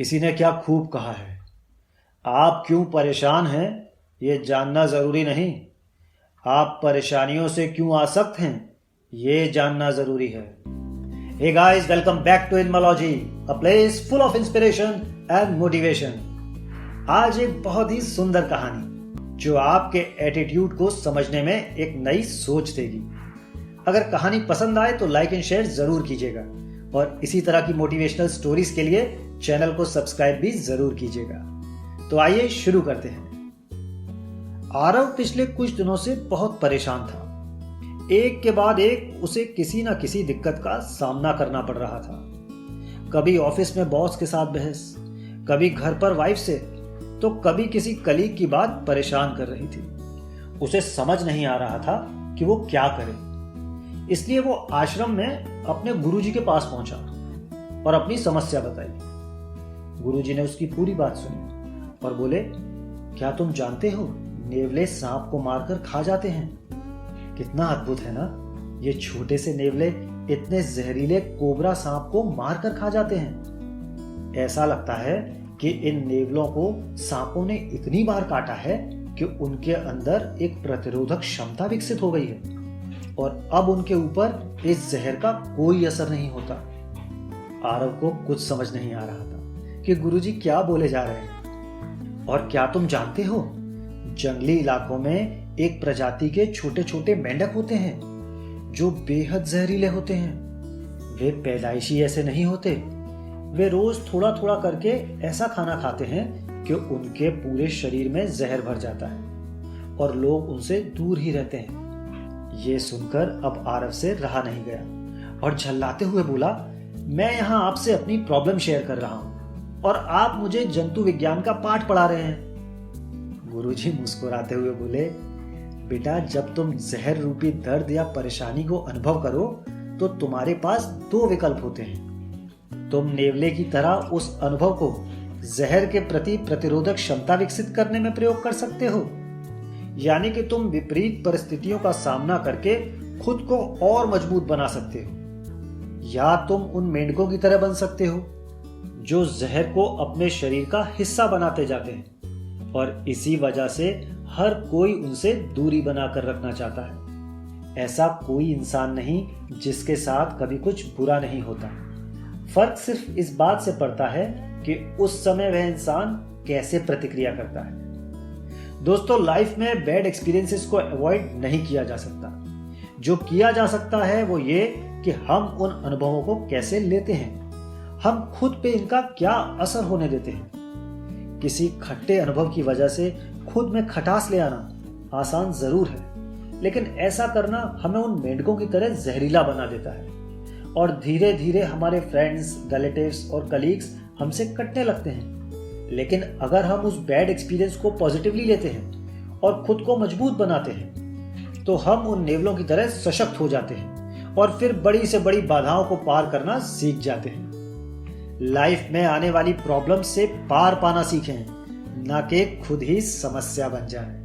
किसी ने क्या खूब कहा है, आप क्यों परेशान हैं ये जानना ज़रूरी नहीं, आप परेशानियों से क्यों आसक्त हैं ये जानना ज़रूरी है। Hey guys, welcome back to Inmology, a place full of inspiration and motivation. आज एक बहुत ही सुंदर कहानी जो आपके एटीट्यूड को समझने में एक नई सोच देगी। अगर कहानी पसंद आए तो लाइक एंड शेयर जरूर कीजिएगा और इसी तरह की मोटिवेशनल स्टोरीज के लिए चैनल को सब्सक्राइब भी जरूर कीजिएगा। तो आइए शुरू करते हैं। आरव पिछले कुछ दिनों से बहुत परेशान था। एक के बाद एक उसे किसी ना किसी दिक्कत का सामना करना पड़ रहा था। कभी ऑफिस में बॉस के साथ बहस, कभी घर पर वाइफ से, तो कभी किसी कलीग की बात परेशान कर रही थी। उसे समझ नहीं आ रहा था कि वो क्या करे। इसलिए वो आश्रम में अपने गुरुजी के पास पहुंचा और अपनी समस्या बताई। गुरुजी ने उसकी पूरी बात सुनी और बोले, क्या तुम जानते हो नेवले सांप को मारकर खा जाते हैं? कितना अद्भुत है ना, ये छोटे से नेवले इतने जहरीले कोबरा सांप को मारकर खा जाते हैं। ऐसा लगता है कि इन नेवलों को सांपों ने इतनी बार काटा है कि उनके अंदर एक प्रतिरोधक क्षमता विकसित हो गई है और अब उनके ऊपर इस जहर का कोई असर नहीं होता। आरव को कुछ समझ नहीं आ रहा था कि गुरुजी क्या बोले जा रहे हैं। और क्या तुम जानते हो, जंगली इलाकों में एक प्रजाति के छोटे छोटे मेंढक होते हैं जो बेहद जहरीले होते हैं। वे पैदाइशी ऐसे नहीं होते, वे रोज थोड़ा थोड़ा करके ऐसा खाना खाते हैं कि उनके पूरे शरीर में जहर भर जाता है और लोग उनसे दूर ही रहते हैं। ये सुनकर अब आरव से रहा नहीं गया और झल्लाते हुए बोला, मैं यहाँ आपसे अपनी प्रॉब्लम शेयर कर रहा हूँ और आप मुझे जंतु विज्ञान का पाठ पढ़ा रहे हैं। गुरुजी मुस्कुराते हुए बोले, बेटा, जब तुम जहर रूपी दर्द या परेशानी को अनुभव करो तो तुम्हारे पास दो विकल्प होते हैं। तुम नेवले की तरह उस अनुभव को जहर के प्रति प्रतिरोधक क्षमता विकसित करने में प्रयोग कर सकते हो, यानी कि तुम विपरीत परिस्थितियों का सामना करके खुद को और मजबूत बना सकते हो, या तुम उन मेंढकों की तरह बन सकते हो जो जहर को अपने शरीर का हिस्सा बनाते जाते हैं और इसी वजह से हर कोई उनसे दूरी बनाकर रखना चाहता है। ऐसा कोई इंसान नहीं जिसके साथ कभी कुछ बुरा नहीं होता। फर्क सिर्फ इस बात से पड़ता है कि उस समय वह इंसान कैसे प्रतिक्रिया करता है। दोस्तों, लाइफ में बैड एक्सपीरियंसेस को अवॉइड नहीं किया जा सकता। जो किया जा सकता है वो ये कि हम उन अनुभवों को कैसे लेते हैं, हम खुद पे इनका क्या असर होने देते हैं। किसी खट्टे अनुभव की वजह से खुद में खटास ले आना आसान जरूर है, लेकिन ऐसा करना हमें उन मेंढकों की तरह जहरीला बना देता है और धीरे धीरे हमारे फ्रेंड्स, रिलेटिव्स और कलीग्स हमसे कटने लगते हैं। लेकिन अगर हम उस बैड एक्सपीरियंस को पॉजिटिवली लेते हैं और खुद को मजबूत बनाते हैं तो हम उन नेवलों की तरह सशक्त हो जाते हैं और फिर बड़ी से बड़ी बाधाओं को पार करना सीख जाते हैं। लाइफ में आने वाली प्रॉब्लम से पार पाना सीखें, ना कि खुद ही समस्या बन जाए।